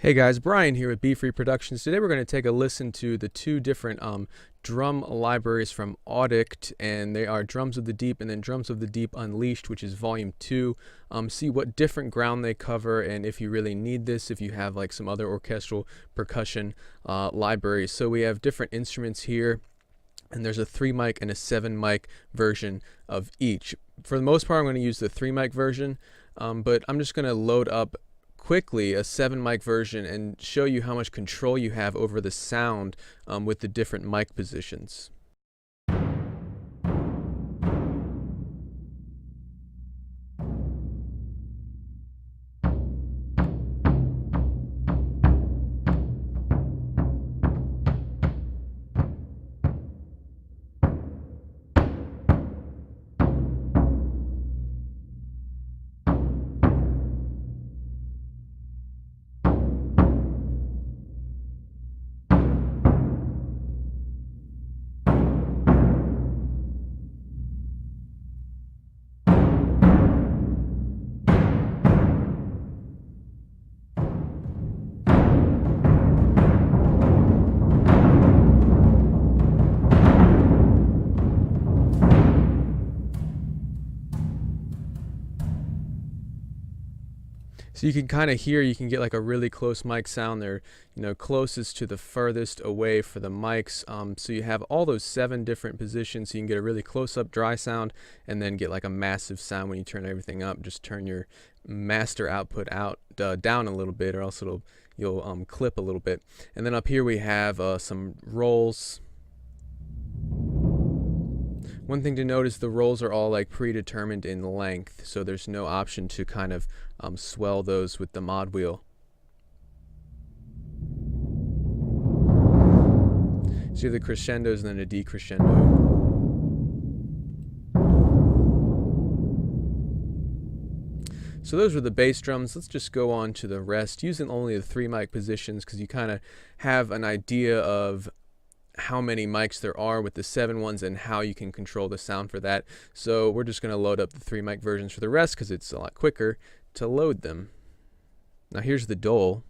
Hey guys, Brian here with Be Free Productions. Today we're going to take a listen to the two different drum libraries from Auddict, and they are Drums of the Deep and then Drums of the Deep Unleashed, which is volume 2. See what different ground they cover, and if you really need this, if you have like some other orchestral percussion libraries. So we have different instruments here, and there's a 3 mic and a 7 mic version of each. For the most part, I'm going to use the 3 mic version, but I'm just going to load up quickly a 7 mic version and show you how much control you have over the sound with the different mic positions. So you can kind of hear, you can get like a really close mic sound there, closest to the furthest away for the mics. So you have all those 7 different positions, so you can get a really close-up dry sound and then get like a massive sound when you turn everything up. Just turn your master output down a little bit, or else you'll clip a little bit. And then up here we have some rolls. One thing to note is the rolls are all like predetermined in length, so there's no option to kind of swell those with the mod wheel. So you have the crescendos and then a decrescendo. So those were the bass drums. Let's just go on to the rest, using only the 3 mic positions because you kind of have an idea of how many mics there are with the 7 ones and how you can control the sound for that. So we're just going to load up the 3 mic versions for the rest because it's a lot quicker to load them. Now here's the dole.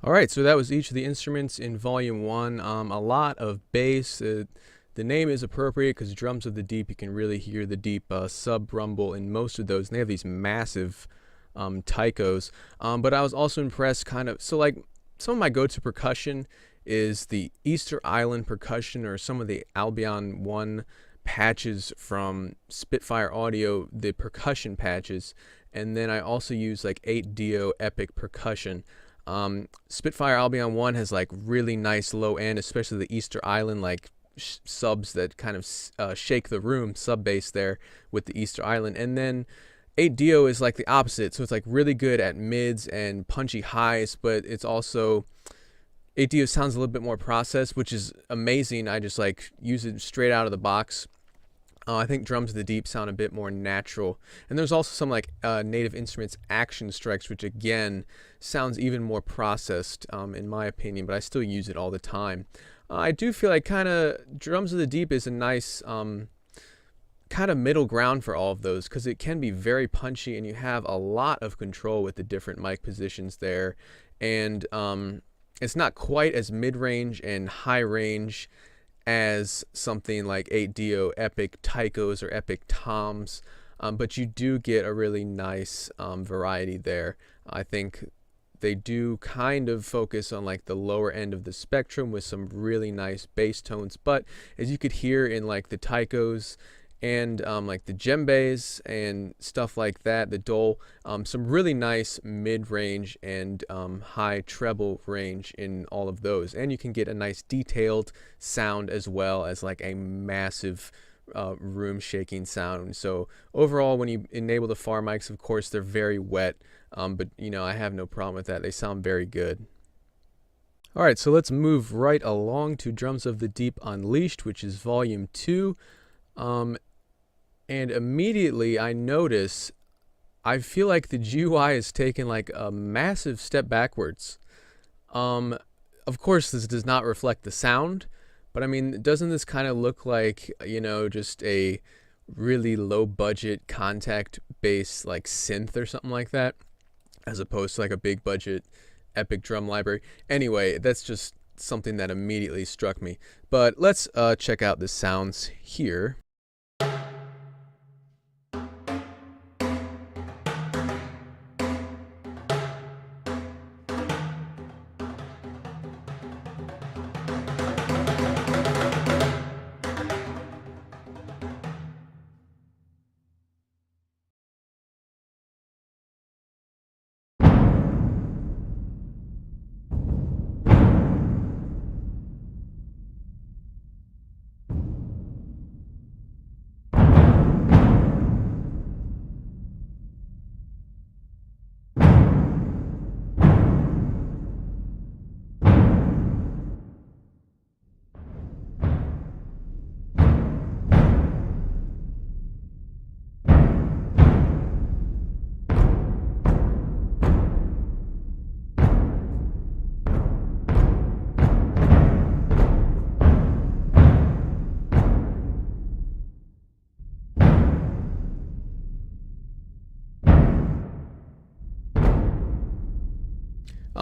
Alright, so that was each of the instruments in Volume 1. A lot of bass. The name is appropriate because Drums of the Deep, you can really hear the deep sub-rumble in most of those. And they have these massive taikos. But I was also impressed so like some of my go-to percussion is the Easter Island percussion, or some of the Albion 1 patches from Spitfire Audio, the percussion patches. And then I also use like 8-Dio Epic percussion. Spitfire Albion 1 has like really nice low end, especially the Easter Island like subs that kind of shake the room, sub bass there with the Easter Island. And then 8-Dio is like the opposite, so it's like really good at mids and punchy highs, but it's also 8-Dio sounds a little bit more processed, which is amazing. I just like use it straight out of the box. I think Drums of the Deep sound a bit more natural. And there's also some like Native Instruments Action Strikes, which again sounds even more processed in my opinion, but I still use it all the time. I do feel like kind of Drums of the Deep is a nice kind of middle ground for all of those, because it can be very punchy and you have a lot of control with the different mic positions there. And it's not quite as mid-range and high-range as something like 8-Dio Epic Taikos or Epic Toms, but you do get a really nice variety there. I think they do kind of focus on like the lower end of the spectrum with some really nice bass tones, but as you could hear in like the Taikos and like the djembes and stuff like that, the dole, some really nice mid-range and high treble range in all of those. And you can get a nice detailed sound as well as like a massive room shaking sound. So overall, when you enable the far mics, of course they're very wet, but you know, I have no problem with that. They sound very good. Alright, so let's move right along to Drums of the Deep Unleashed, which is Volume 2. And immediately I notice I feel like the GUI has taken like a massive step backwards. Of course, this does not reflect the sound, but I mean, doesn't this kind of look like, you know, just a really low budget contact bass like synth or something like that, as opposed to like a big budget epic drum library? Anyway, that's just something that immediately struck me. But let's check out the sounds here.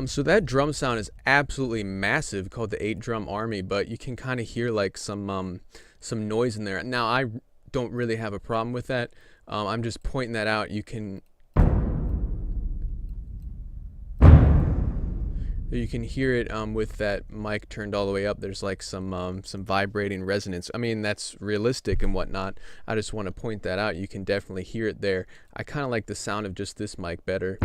So that drum sound is absolutely massive, called the 8-Drum Army, but you can kind of hear like some noise in there. Now, I don't really have a problem with that. I'm just pointing that out. You can hear it with that mic turned all the way up. There's like some vibrating resonance. I mean, that's realistic and whatnot. I just want to point that out. You can definitely hear it there. I kind of like the sound of just this mic better.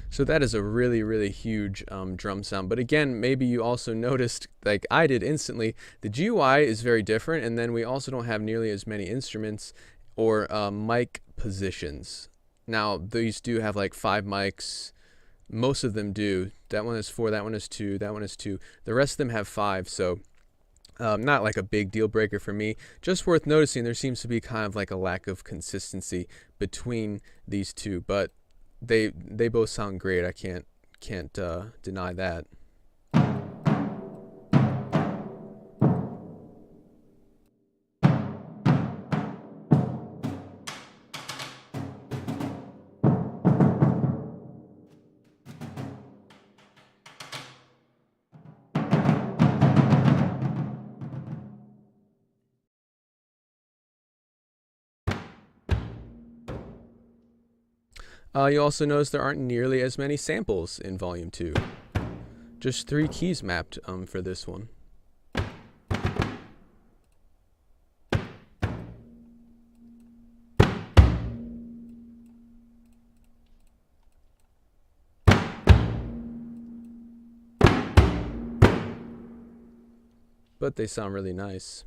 So that is a really, really huge drum sound. But again, maybe you also noticed, like I did instantly, the GUI is very different, and then we also don't have nearly as many instruments or mic positions. Now, these do have like 5 mics. Most of them do. That one is 4, that one is 2, that one is 2. The rest of them have 5, so not like a big deal breaker for me. Just worth noticing, there seems to be kind of like a lack of consistency between these two, but they both sound great. I can't deny that. You also notice there aren't nearly as many samples in Volume 2. Just 3 keys mapped for this one. But they sound really nice.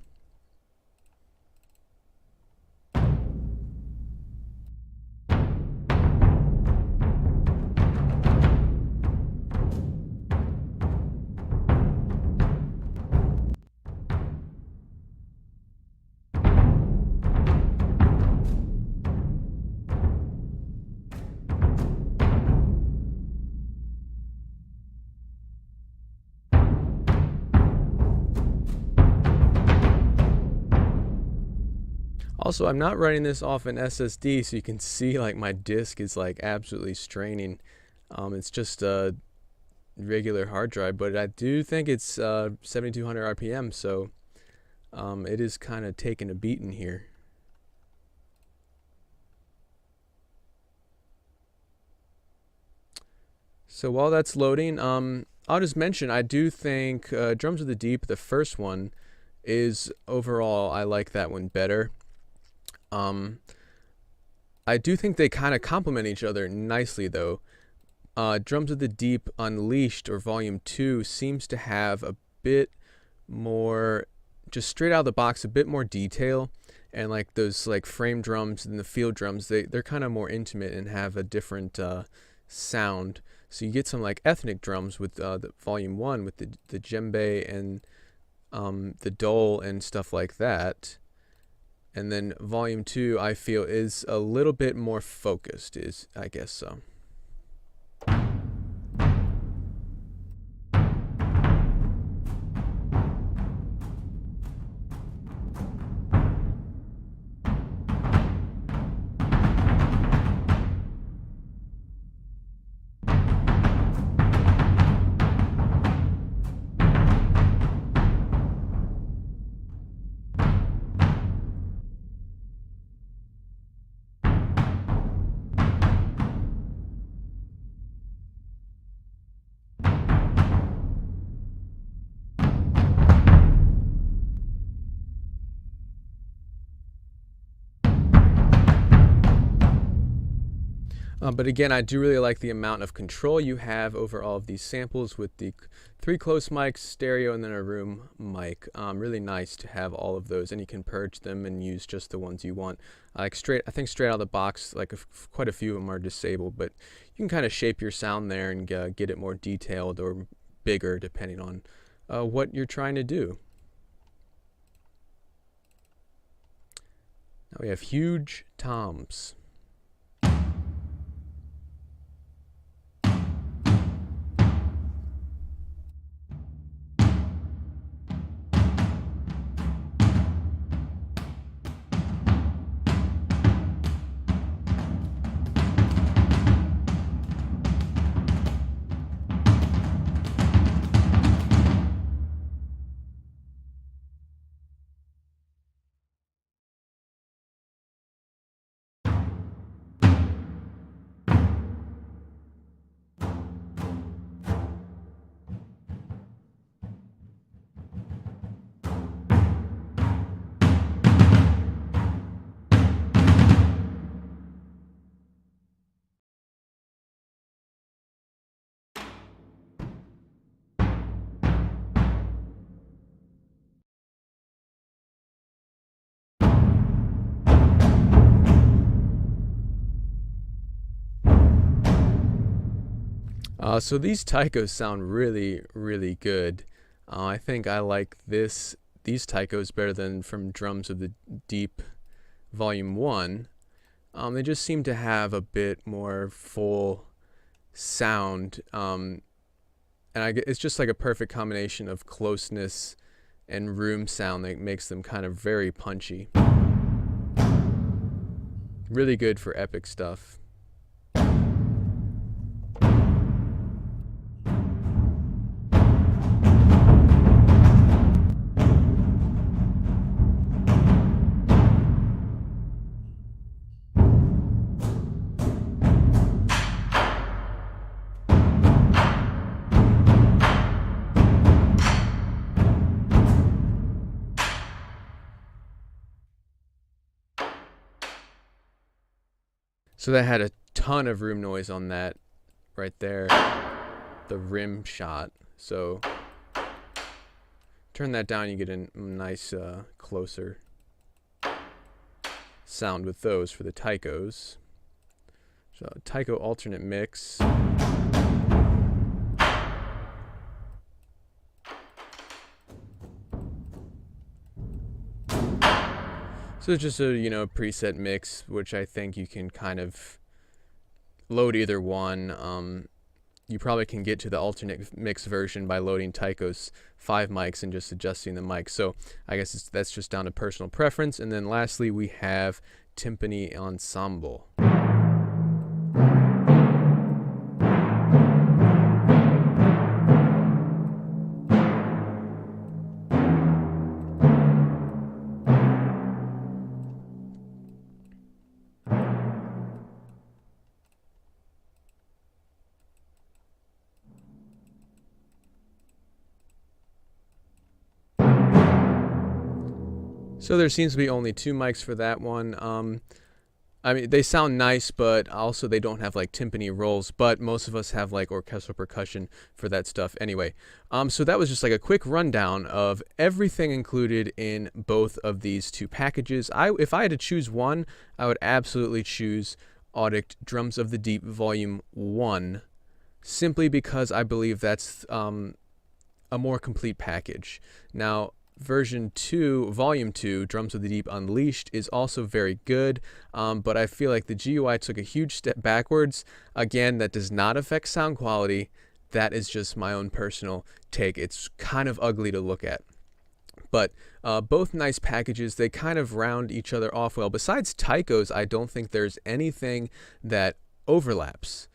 Also, I'm not running this off an SSD, so you can see like my disk is like absolutely straining. It's just a regular hard drive, but I do think it's 7200 RPM, so it is kind of taking a beating here. So while that's loading, I'll just mention I do think Drums of the Deep, the first one, is overall I like that one better. I do think they kind of complement each other nicely, though. Drums of the Deep Unleashed, or Volume 2, seems to have a bit more, just straight out of the box, a bit more detail. And like those like frame drums and the field drums, they're kind of more intimate and have a different sound. So you get some like ethnic drums with the Volume 1 with the djembe and the dole and stuff like that. And then Volume 2, I feel, is a little bit more focused, I guess so. But again, I do really like the amount of control you have over all of these samples with the 3 close mics, stereo, and then a room mic. Really nice to have all of those, and you can purge them and use just the ones you want. I think straight out of the box, like quite a few of them are disabled, but you can kind of shape your sound there and get it more detailed or bigger depending on what you're trying to do. Now we have huge toms. So these taikos sound really, really good. I think I like these taikos better than from Drums of the Deep Volume 1. They just seem to have a bit more full sound, and it's just like a perfect combination of closeness and room sound that makes them kind of very punchy. Really good for epic stuff. So that had a ton of room noise on that right there, the rim shot. So turn that down, you get a nice closer sound with those for the Tychos. So Tycho alternate mix. So it's just a, preset mix, which I think you can kind of load either one. You probably can get to the alternate mix version by loading Tycho's 5 mics and just adjusting the mic. So I guess that's just down to personal preference. And then lastly, we have Timpani Ensemble. So there seems to be only 2 mics for that one. I mean, they sound nice, but also they don't have like timpani rolls, but most of us have like orchestral percussion for that stuff anyway. So that was just like a quick rundown of everything included in both of these 2 packages. If I had to choose one, I would absolutely choose Auddict Drums of the Deep Volume 1, simply because I believe that's a more complete package. Now, version 2, volume 2, Drums of the Deep Unleashed, is also very good, but I feel like the GUI took a huge step backwards. Again, that does not affect sound quality. That is just my own personal take. It's kind of ugly to look at. But both nice packages. They kind of round each other off well. Besides Tychos, I don't think there's anything that overlaps.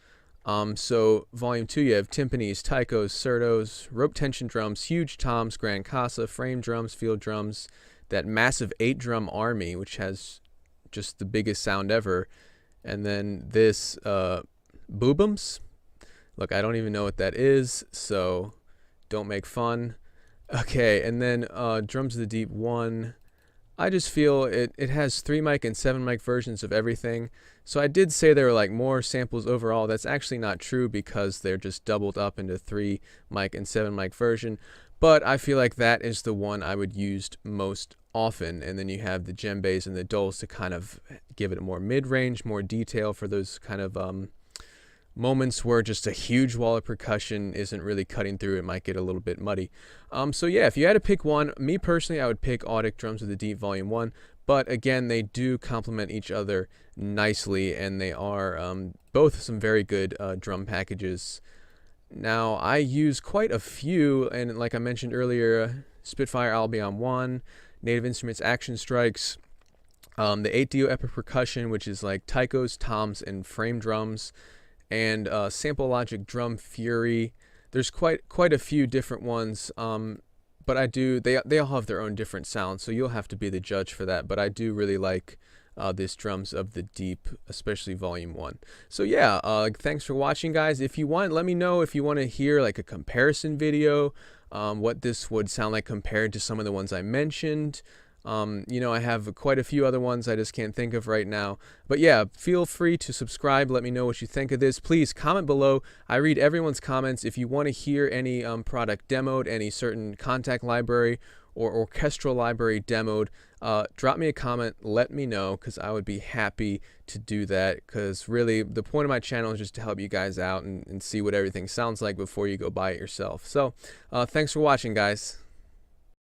So volume 2, you have timpanis, Tychos, Certos, rope tension drums, huge toms, grand casa, frame drums, field drums, that massive 8-drum army, which has just the biggest sound ever, and then this boobums. Look, I don't even know what that is, so don't make fun. Okay, and then Drums of the Deep 1. I just feel it has 3 mic and 7 mic versions of everything. So I did say there were like more samples overall. That's actually not true because they're just doubled up into 3 mic and 7 mic version. But I feel like that is the one I would use most often. And then you have the djembes and the dulls to kind of give it more mid-range, more detail for those kind of moments where just a huge wall of percussion isn't really cutting through. It might get a little bit muddy. So yeah, if you had to pick one, me personally, I would pick Auddict Drums of the Deep Volume 1. But again, they do complement each other nicely, and they are both some very good drum packages. Now, I use quite a few, and like I mentioned earlier, Spitfire Albion 1, Native Instruments Action Strikes, the 8-Dio Epic Percussion, which is like Tychos, toms, and frame drums, and Sample Logic Drum Fury. There's quite a few different ones, but they all have their own different sounds, so you'll have to be the judge for that. But I do really like this Drums of the Deep, especially Volume 1. So yeah, thanks for watching, guys. If you want, let me know if you want to hear like a comparison video, what this would sound like compared to some of the ones I mentioned. I have quite a few other ones I just can't think of right now. But yeah, feel free to subscribe. Let me know what you think of this. Please comment below. I read everyone's comments. If you want to hear any product demoed, any certain contact library or orchestral library demoed, drop me a comment. Let me know, because I would be happy to do that, because really the point of my channel is just to help you guys out and see what everything sounds like before you go buy it yourself. So thanks for watching, guys.